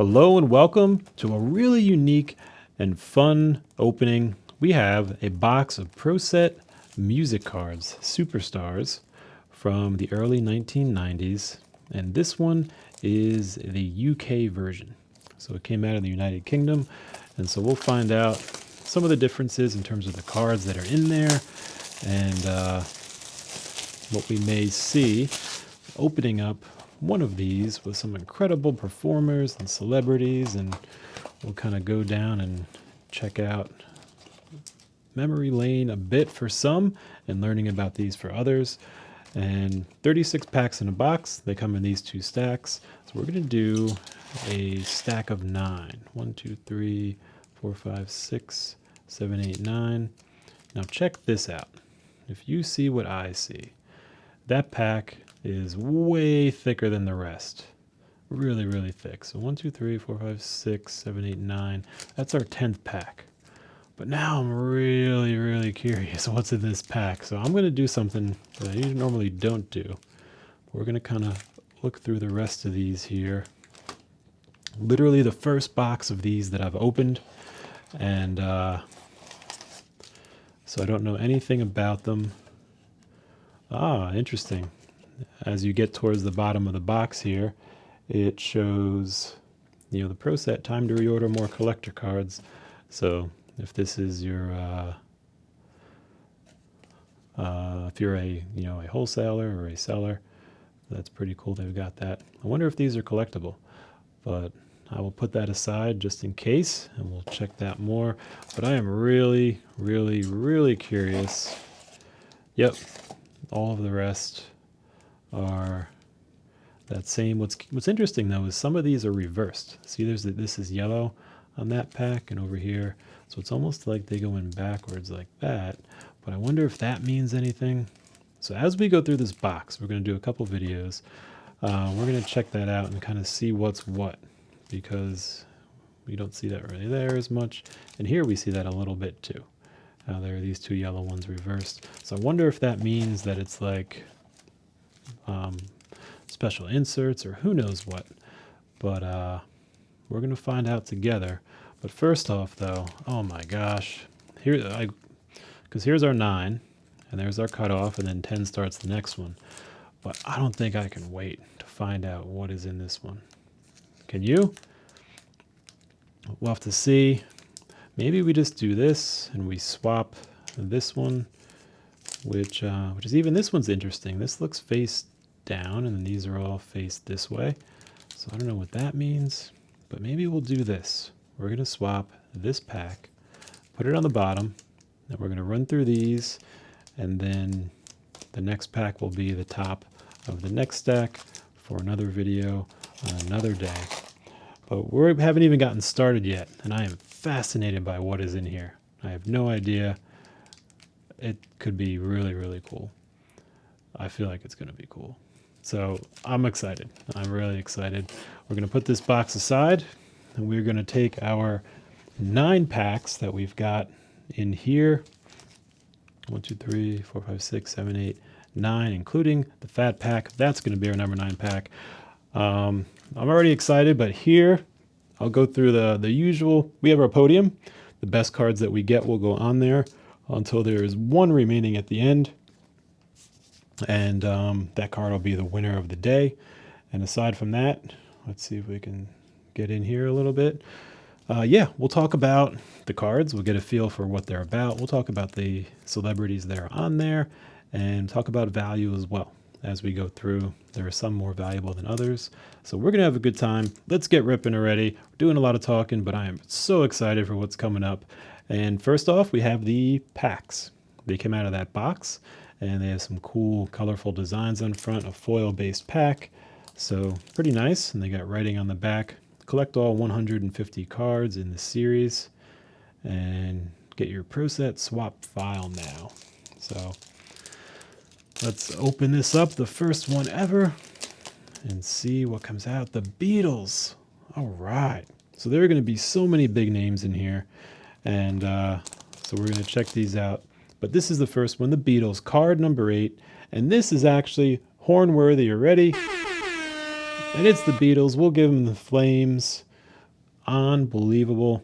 Hello and welcome to a really unique and fun opening. We have a box of Pro Set Musicards Superstars from the early 1990s, and this one is the UK version. So it came out of the United Kingdom, and so we'll find out some of the differences in terms of the cards that are in there and what we may see opening up one of these with some incredible performers and celebrities, and we'll kind of go down and check out memory lane a bit for some and learning about these for others. And 36 packs in a box. They come in these two stacks. So we're going to do a stack of 9. 1, 2, 3, 4, 5, 6, 7, 8, 9. Now check this out. If you see what I see, that pack is way thicker than the rest. Really, really thick. So 1, 2, 3, 4, 5, 6, 7, 8, 9. That's our 10th pack. But now I'm really, really curious what's in this pack. So I'm going to do something that I normally don't do. We're going to kind of look through the rest of these here. Literally the first box of these that I've opened. And so I don't know anything about them. Ah, interesting. As you get towards the bottom of the box here, it shows, the Pro Set time to reorder more collector cards. So if this is your, if you're a wholesaler or a seller, that's pretty cool. They've got that. I wonder if these are collectible, but I will put that aside just in case, and we'll check that more. But I am really, really, really curious. Yep, all of the rest are that same. What's interesting though is some of these are reversed. See, this is yellow on that pack and over here, so it's almost like they go in backwards like that. But I wonder if that means anything. So as we go through this box, we're going to do a couple videos. We're going to check that out and kind of see what's what, because we don't see that really there as much, and here we see that a little bit too. There are these two yellow ones reversed. So I wonder if that means that it's like special inserts or who knows what. But we're going to find out together. But first off, though, oh my gosh. Because here's our 9, and there's our cutoff, and then 10 starts the next one. But I don't think I can wait to find out what is in this one. Can you? We'll have to see. Maybe we just do this and we swap this one, which is even, this one's interesting. This looks face down, and then these are all faced this way. So I don't know what that means, but maybe we'll do this. We're going to swap this pack, put it on the bottom, and we're going to run through these, and then the next pack will be the top of the next stack for another video on another day. But we haven't even gotten started yet, and I am fascinated by what is in here. I have no idea. It could be really, really cool. I feel like it's going to be cool. So I'm excited. I'm really excited. We're going to put this box aside, and we're going to take our 9 packs that we've got in here. 1, 2, 3, 4, 5, 6, 7, 8, 9, including the fat pack. That's going to be our number 9 pack. I'm already excited, but here I'll go through the usual. We have our podium. The best cards that we get will go on there until there is one remaining at the end. And that card will be the winner of the day. And aside from that, let's see if we can get in here a little bit. We'll talk about the cards. We'll get a feel for what they're about. We'll talk about the celebrities that are on there and talk about value as well as we go through. There are some more valuable than others. So we're going to have a good time. Let's get ripping already. We're doing a lot of talking, but I am so excited for what's coming up. And first off, we have the packs. They came out of that box, and they have some cool, colorful designs on front, a foil-based pack. So pretty nice, and they got writing on the back. Collect all 150 cards in the series, and get your Pro Set swap file now. So let's open this up, the first one ever, and see what comes out. The Beatles. All right. So there are going to be so many big names in here, and so we're going to check these out. But this is the first one, the Beatles, card number 8. And this is actually horn-worthy already. And it's the Beatles. We'll give them the flames. Unbelievable.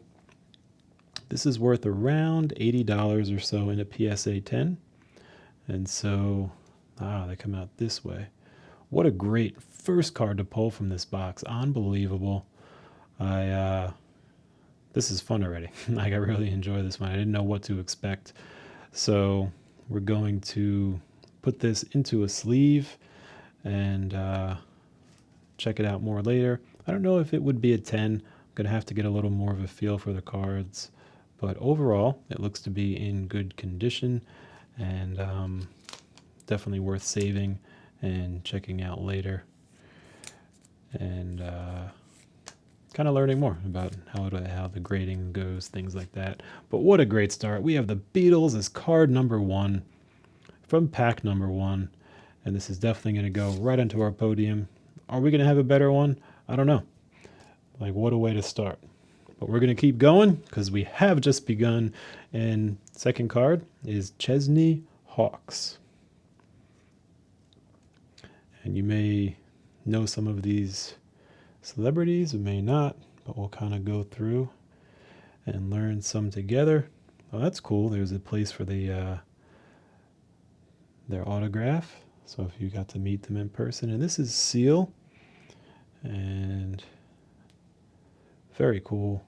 This is worth around $80 or so in a PSA 10. And so, they come out this way. What a great first card to pull from this box. Unbelievable. This is fun already. Like, I really enjoy this one. I didn't know what to expect. So we're going to put this into a sleeve and check it out more later. I don't know if it would be a 10. I'm going to have to get a little more of a feel for the cards. But overall, it looks to be in good condition and definitely worth saving and checking out later. And kind of learning more about how the grading goes, things like that. But what a great start. We have the Beatles as card number 1 from pack number 1. And this is definitely going to go right onto our podium. Are we going to have a better one? I don't know. Like, what a way to start. But we're going to keep going because we have just begun. And second card is Chesney Hawks. And you may know some of these celebrities, or may not, but we'll kind of go through and learn some together. Oh, that's cool. There's a place for their autograph. So if you got to meet them in person. And this is Seal. And very cool.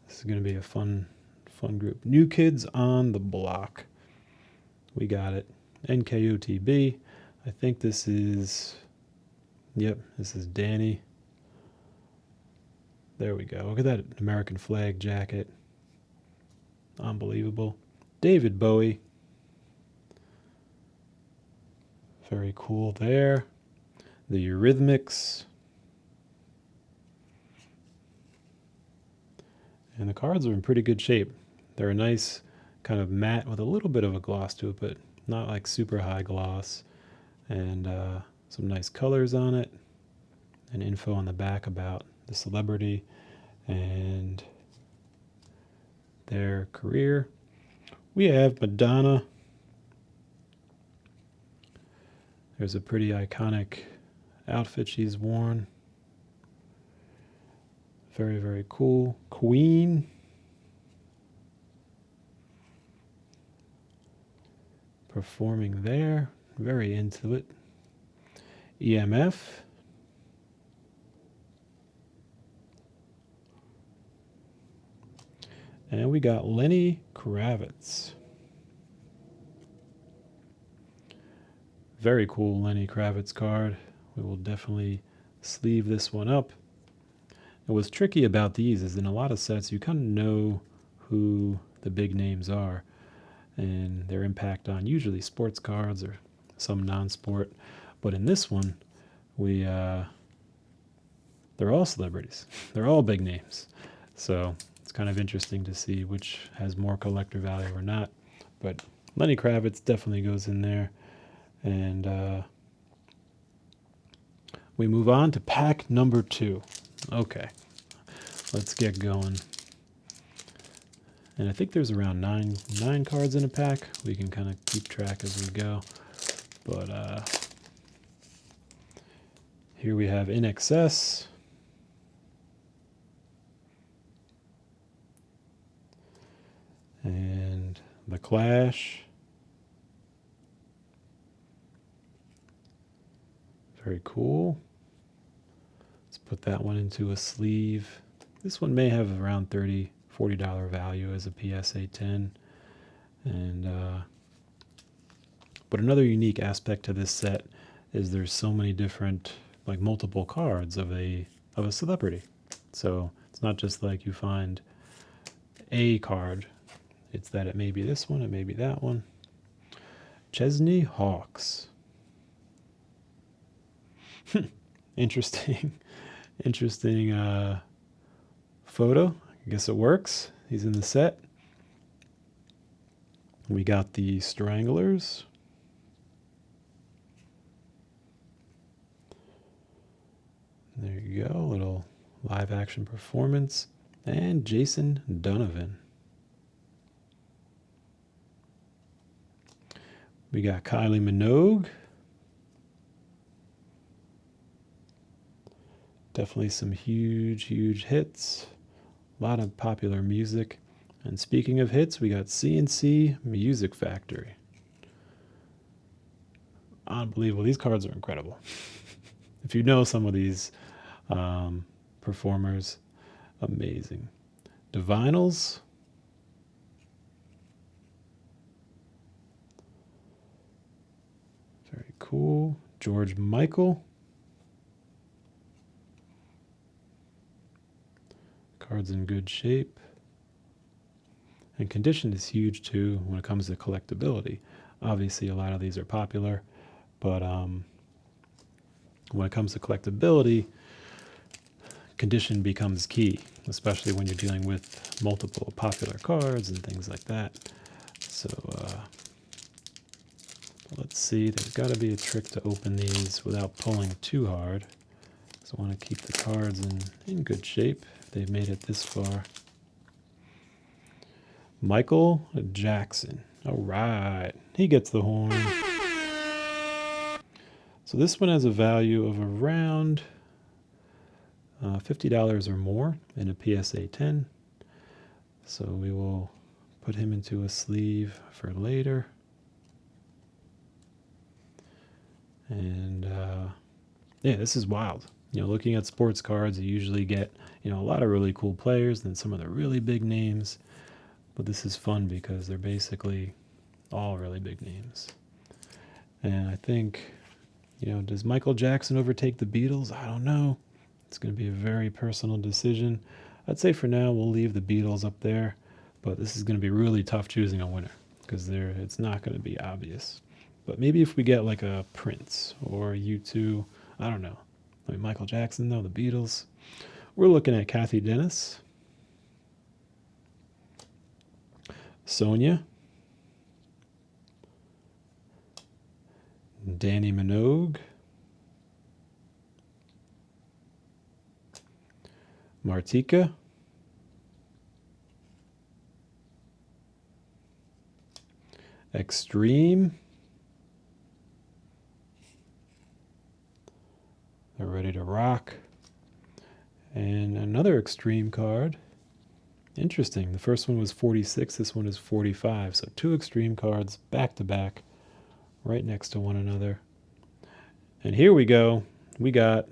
This is going to be a fun group. New Kids on the Block. We got it. NKOTB. I think this is, yep, this is Danny. There we go. Look at that American flag jacket. Unbelievable. David Bowie. Very cool there. The Eurythmics. And the cards are in pretty good shape. They're a nice kind of matte with a little bit of a gloss to it, but not like super high gloss. And some nice colors on it. And info on the back about the celebrity and their career. We have Madonna. There's a pretty iconic outfit she's worn. Very, very cool. Queen. Performing there. Very into it. EMF. And we got Lenny Kravitz. Very cool Lenny Kravitz card. We will definitely sleeve this one up. And what's tricky about these is in a lot of sets you kind of know who the big names are and their impact on usually sports cards or some non-sport. But in this one, they're all celebrities. They're all big names. So it's kind of interesting to see which has more collector value or not. But Lenny Kravitz definitely goes in there. And we move on to pack number 2. Okay, let's get going. And I think there's around nine cards in a pack. We can kind of keep track as we go. But here we have In Excess. And The Clash. Very cool. Let's put that one into a sleeve. This one may have around $30, $40 value as a PSA 10. And but another unique aspect to this set is there's so many different, like multiple cards of a celebrity. So it's not just like you find a card. It's that it may be this one, it may be that one. Chesney Hawks. Interesting photo. I guess it works. He's in the set. We got the Stranglers. There you go, a little live action performance. And Jason Donovan. We got Kylie Minogue. Definitely some huge, huge hits. A lot of popular music. And speaking of hits, we got CNC Music Factory. Unbelievable. These cards are incredible. If you know some of these performers, amazing. Divinals. Very cool. George Michael. Card's in good shape. And condition is huge too when it comes to collectability. Obviously, a lot of these are popular, but when it comes to collectability, condition becomes key, especially when you're dealing with multiple popular cards and things like that. So let's see, there's got to be a trick to open these without pulling too hard. So I want to keep the cards in good shape. They've made it this far. Michael Jackson. All right, he gets the horn. So this one has a value of around $50 or more in a PSA 10. So we will put him into a sleeve for later. And yeah, this is wild. Looking at sports cards, you usually get, a lot of really cool players and some of the really big names. But this is fun because they're basically all really big names. And I think, does Michael Jackson overtake the Beatles? I don't know. It's going to be a very personal decision. I'd say for now we'll leave the Beatles up there, but this is going to be really tough choosing a winner because it's not going to be obvious. But maybe if we get like a Prince or U2, I don't know. Michael Jackson, though, the Beatles. We're looking at Kathy Dennis, Sonia, Danny Minogue, Martika, Extreme. They're ready to rock. And another Extreme card. Interesting. The first one was 46. This one is 45. So two Extreme cards back to back, right next to one another. And here we go. We got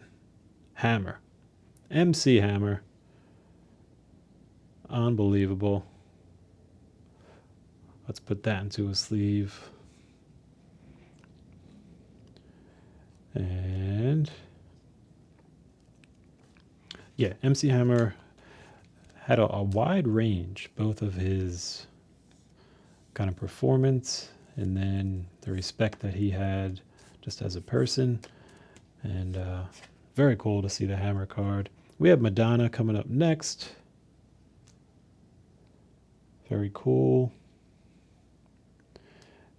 Hammer. MC Hammer. Unbelievable. Let's put that into a sleeve. And yeah, MC Hammer had a wide range, both of his kind of performance and then the respect that he had just as a person. And very cool to see the Hammer card. We have Madonna coming up next. Very cool.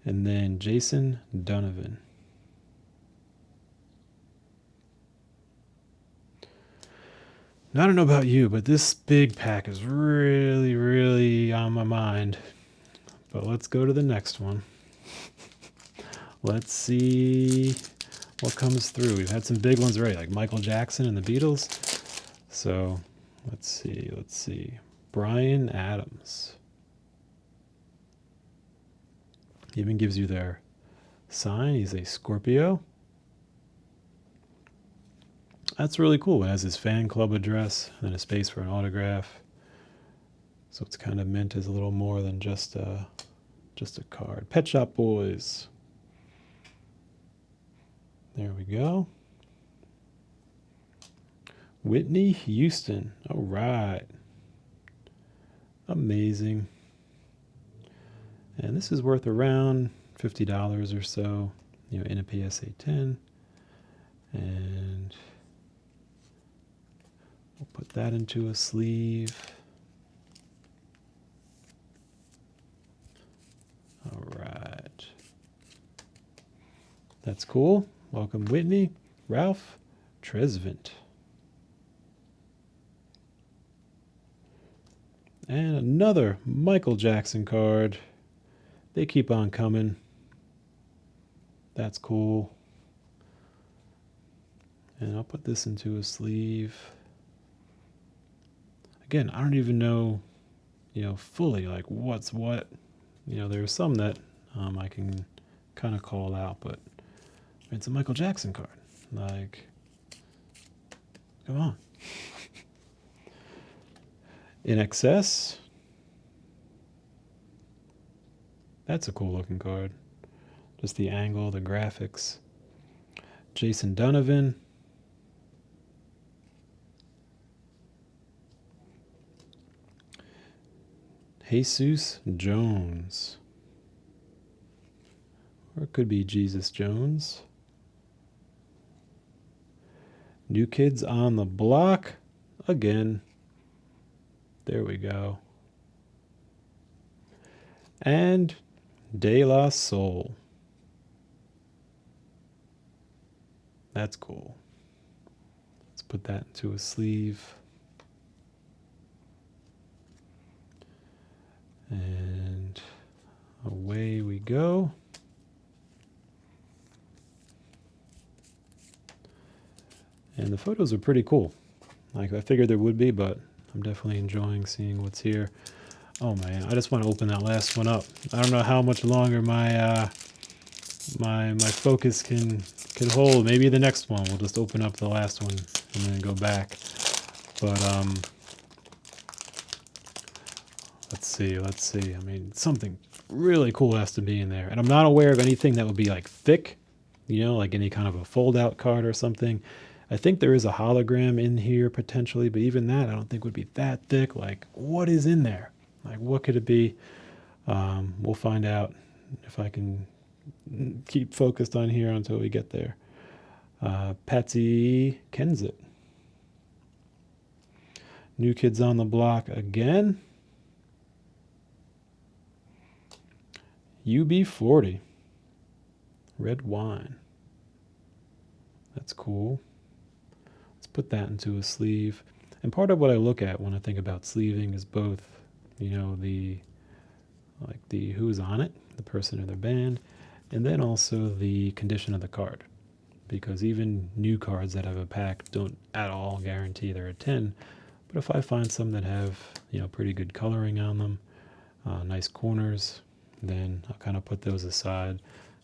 And then Jason Donovan. Now, I don't know about you, but this big pack is really, really on my mind. But let's go to the next one. Let's see what comes through. We've had some big ones already, like Michael Jackson and the Beatles. So let's see. Bryan Adams. Even gives you their sign. He's a Scorpio. That's really cool. It has his fan club address and a space for an autograph. So it's kind of meant as a little more than just a card. Pet Shop Boys. There we go. Whitney Houston. All right. Amazing. And this is worth around $50 or so, in a PSA 10. And we'll put that into a sleeve. All right. That's cool. Welcome, Whitney. Ralph Tresvant. And another Michael Jackson card. They keep on coming. That's cool. And I'll put this into a sleeve. Again, I don't even know, fully like what's what. There's some that I can kind of call out, but it's a Michael Jackson card. Like, come on. In Excess. That's a cool looking card. Just the angle, the graphics. Jason Donovan. Jesus Jones. Or it could be Jesus Jones. New Kids on the Block. Again. There we go. And De La Soul. That's cool. Let's put that into a sleeve. And away we go. And the photos are pretty cool. Like I figured there would be, but I'm definitely enjoying seeing what's here. Oh man, I just want to open that last one up. I don't know how much longer my my focus can hold. Maybe the next one we'll just open up the last one and then go back. But let's see. I mean, something really cool has to be in there, and I'm not aware of anything that would be like thick, like any kind of a fold-out card or something. I think there is a hologram in here potentially, but even that I don't think would be that thick. Like, what is in there? Like, what could it be? We'll find out if I can keep focused on here until we get there. Patsy Kensit. New Kids on the Block again. UB40. Red Wine. That's cool. Let's put that into a sleeve. And part of what I look at when I think about sleeving is both, the who's on it, the person or their band, and then also the condition of the card. Because even new cards that have a pack don't at all guarantee they're a 10. But if I find some that have, pretty good coloring on them, nice corners, then I'll kind of put those aside.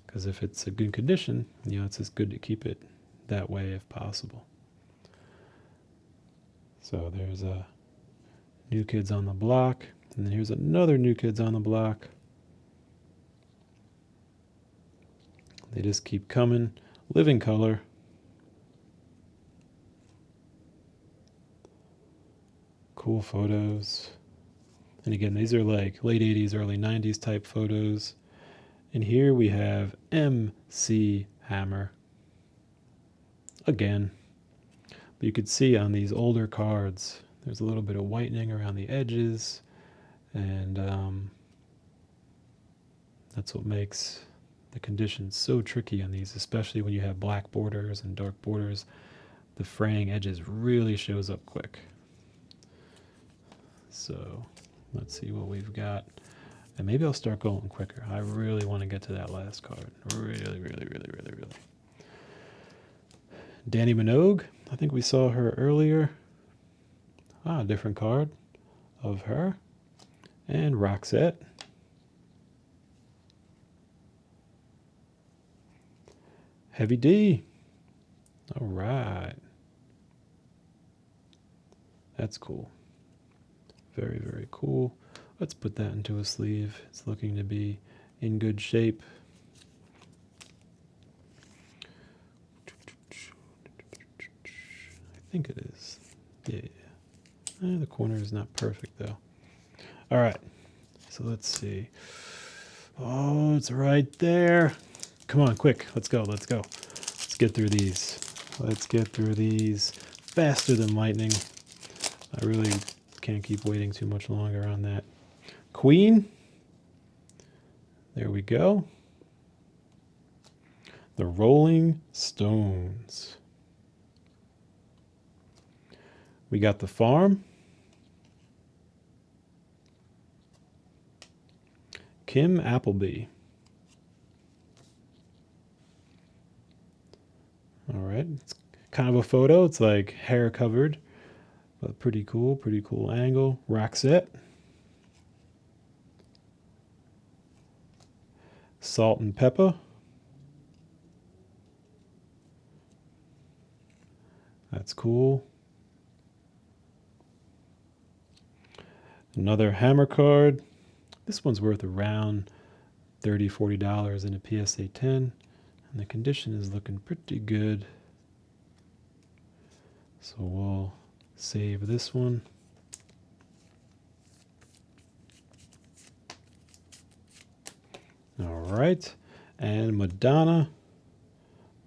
Because if it's a good condition, it's just good to keep it that way if possible. So there's a New Kids on the Block. And then here's another New Kids on the Block. They just keep coming. Living color. Cool photos. And again, these are like late 80s, early 90s type photos. And here we have MC Hammer. Again. But you could see on these older cards, there's a little bit of whitening around the edges. And that's what makes the conditions so tricky on these, especially when you have black borders and dark borders. The fraying edges really shows up quick. So let's see what we've got. And maybe I'll start going quicker. I really want to get to that last card. Really. Danny Minogue. I think we saw her earlier. A different card of her. And Roxette. Heavy D. All right. That's cool. Very, very cool. Let's put that into a sleeve. It's looking to be in good shape. I think it is. Yeah. The corner is not perfect though. All right. So let's see. Oh, it's right there. Come on, quick. Let's go. Let's get through these. Faster than lightning. I really can't keep waiting too much longer on that. Queen. There we go. The Rolling Stones. We got The Farm. Kim Appleby. All right, let's kind of a photo. It's like hair covered, but pretty cool angle. Roxette. Salt and pepper. That's cool. Another hammer card. This one's worth around $30–40 in a PSA 10, and the condition is looking pretty good. So we'll save this one. All right, and Madonna.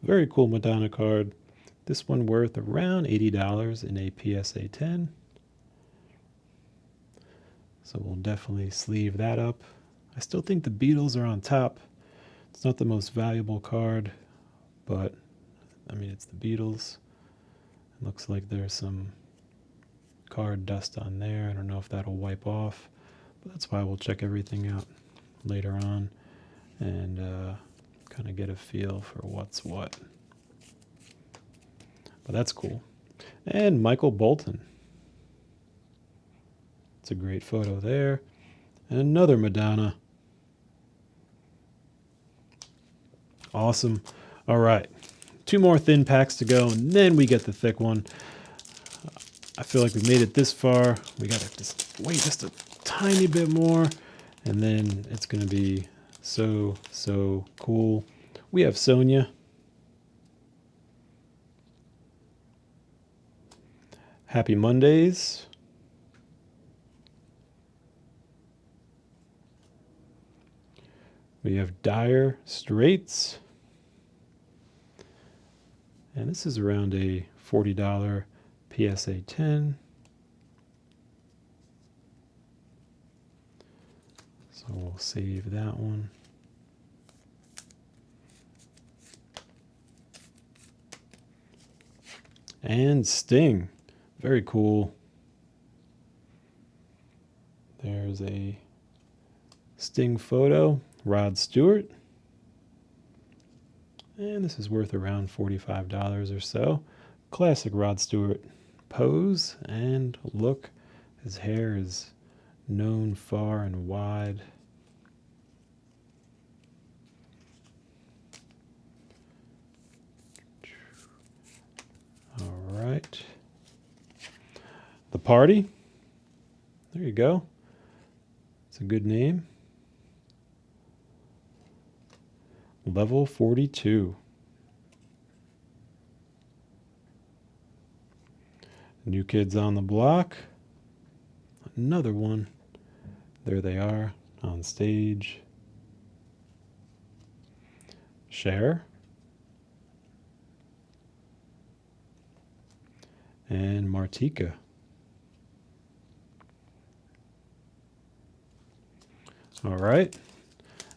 Very cool Madonna card. This one worth around $80 in a PSA 10. So we'll definitely sleeve that up. I still think the Beatles are on top. It's not the most valuable card, but I mean, it's the Beatles. It looks like there's some card dust on there. I don't know if that'll wipe off, but that's why we'll check everything out later on and kind of get a feel for what's what. But that's cool. And Michael Bolton. It's a great photo there. And another Madonna. Awesome. All right. 2 more thin packs to go, and then we get the thick one. I feel like we made it this far. We got to just wait just a tiny bit more, and then it's going to be so cool. We have Sonia. Happy Mondays. We have Dire Straits. And this is around a $40 PSA 10. So we'll save that one. And Sting. Very cool. There's a Sting photo. Rod Stewart. And this is worth around $45 or so. Classic Rod Stewart pose and look. His hair is known far and wide. All right. The Party. There you go. It's a good name. Level 42. New Kids on the Block. Another one. There they are on stage. Cher. And Martika. All right.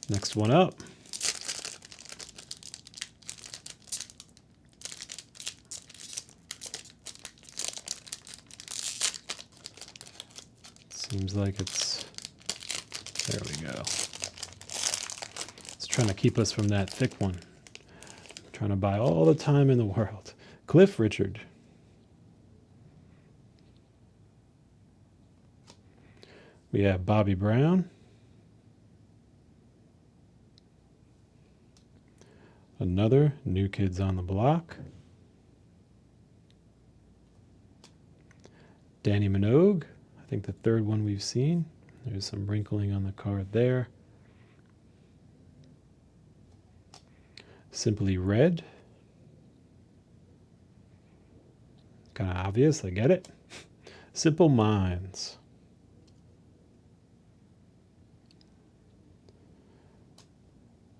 Next one up. Seems like it's, there we go. It's trying to keep us from that thick one. I'm trying to buy all the time in the world. Cliff Richard. We have Bobby Brown. Another New Kids on the Block. Danny Minogue. I think the third one we've seen. There's some wrinkling on the card there. Simply Red. Kind of obvious, I get it. Simple Minds.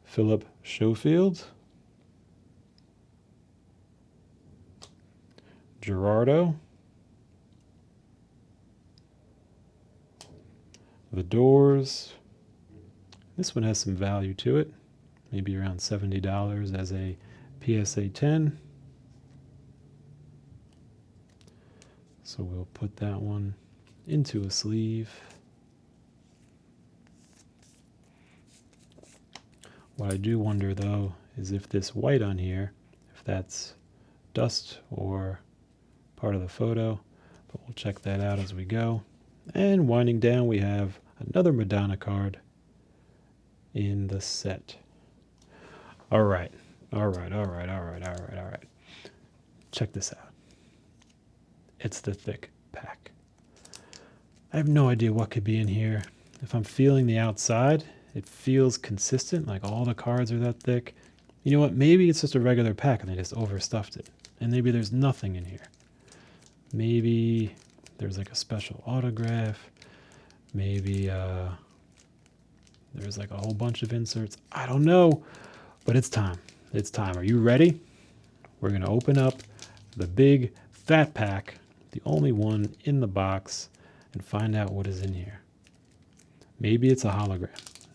Philip Schofield. Gerardo. The Doors. This one has some value to it. Maybe around $70 as a PSA 10. So we'll put that one into a sleeve. What I do wonder though is if this white on here, if that's dust or part of the photo, but we'll check that out as we go. And winding down, we have another Madonna card in the set. All right. Check this out. It's the thick pack. I have no idea what could be in here. If I'm feeling the outside, it feels consistent, like all the cards are that thick. You know what? Maybe it's just a regular pack and they just overstuffed it. And maybe there's nothing in here. Maybe there's like a special autograph. Maybe there's like a whole bunch of inserts. I don't know, but it's time. It's time. Are you ready? We're going to open up the big fat pack, the only one in the box, and find out what is in here. Maybe it's a hologram.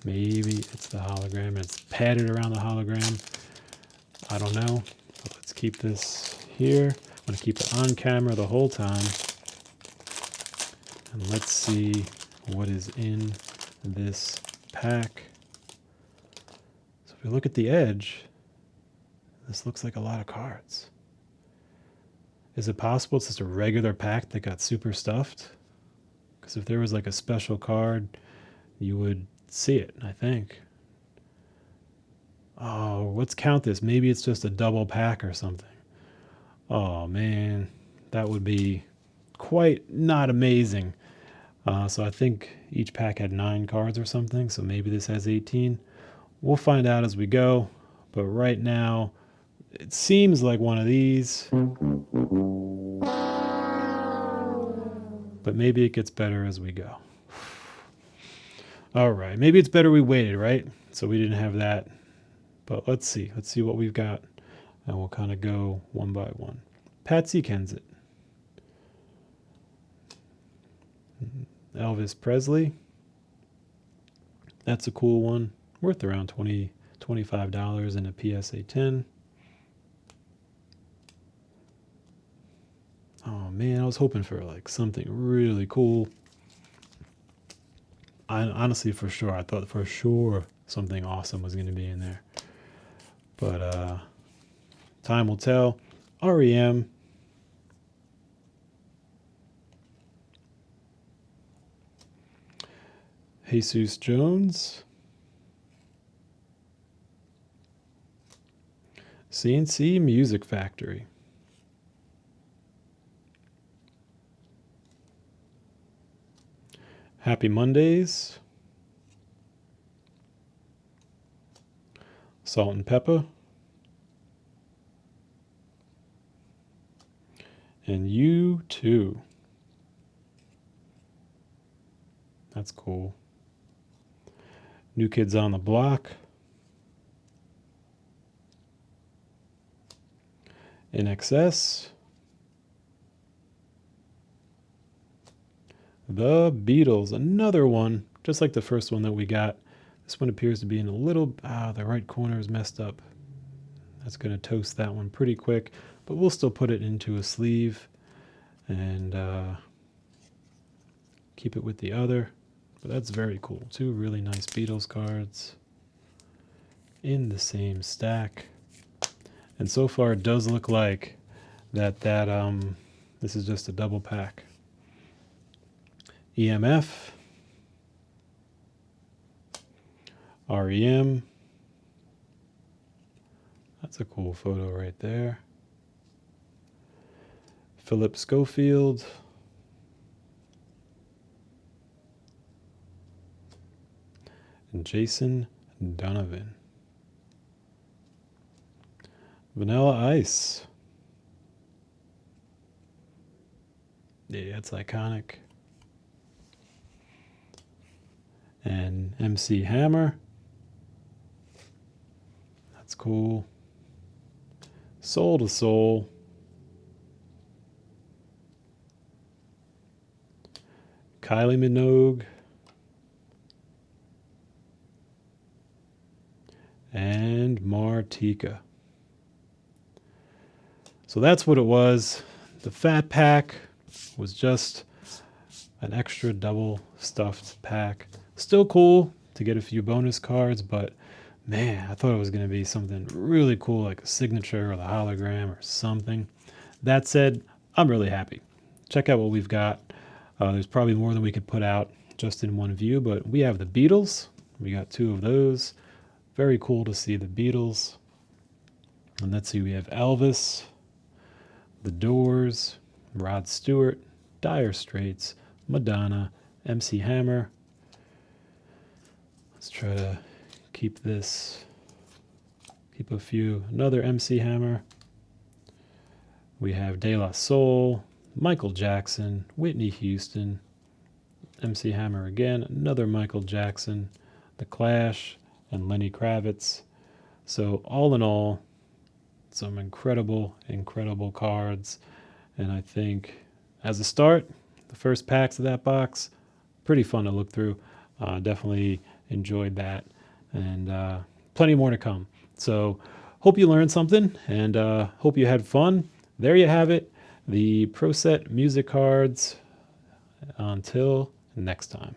Maybe it's the hologram and it's padded around the hologram. I don't know. But let's keep this here. I'm going to keep it on camera the whole time. And let's see what is in this pack. So if we look at the edge, this looks like a lot of cards. Is it possible it's just a regular pack that got super stuffed? Because if there was like a special card, you would see it, I think. Oh, let's count this. Maybe it's just a double pack or something. Oh, man. That would be quite not amazing. So I think each pack had 9 cards or something, so maybe this has 18. We'll find out as we go, but right now, it seems like one of these. But maybe it gets better as we go. All right, maybe it's better we waited, right? So we didn't have that. But let's see. Let's see what we've got. And we'll kind of go one by one. Patsy Kensit. Elvis Presley. That's a cool one. Worth around $25 in a PSA 10. Oh man, I was hoping for like something really cool. Honestly, for sure, I thought for sure something awesome was going to be in there. But time will tell. REM. Jesus Jones. CNC Music Factory. Happy Mondays. Salt and Pepper. And You Too. That's cool. New Kids on the Block. In Excess. The Beatles, another one, just like the first one that we got. This one appears to be in a little, the right corner is messed up. That's going to toast that one pretty quick, but we'll still put it into a sleeve and keep it with the other. But that's very cool. 2 really nice Beatles cards in the same stack. And so far it does look like that this is just a double pack. EMF, REM. That's a cool photo right there. Philip Schofield. And Jason Donovan. Vanilla Ice. Yeah, it's iconic. And MC Hammer. That's cool. Soul to Soul. Kylie Minogue. And Martika. So that's what it was. The fat pack was just an extra double stuffed pack. Still cool to get a few bonus cards, but Man, I thought it was going to be something really cool, like a signature or the hologram or something. That said, I'm really happy. Check out what we've got. There's probably more than we could put out just in one view, but we have the Beatles. We got two of those. Very cool to see the Beatles. And let's see, we have Elvis, The Doors, Rod Stewart, Dire Straits, Madonna, MC Hammer. Let's try to keep a few. Another MC Hammer. We have De La Soul, Michael Jackson, Whitney Houston, MC Hammer again, another Michael Jackson, The Clash, and Lenny Kravitz. So all in all, some incredible, incredible cards. And I think as a start, the first packs of that box, pretty fun to look through. Definitely enjoyed that. And plenty more to come. So hope you learned something and hope you had fun. There you have it. The Pro Set Music Cards. Until next time.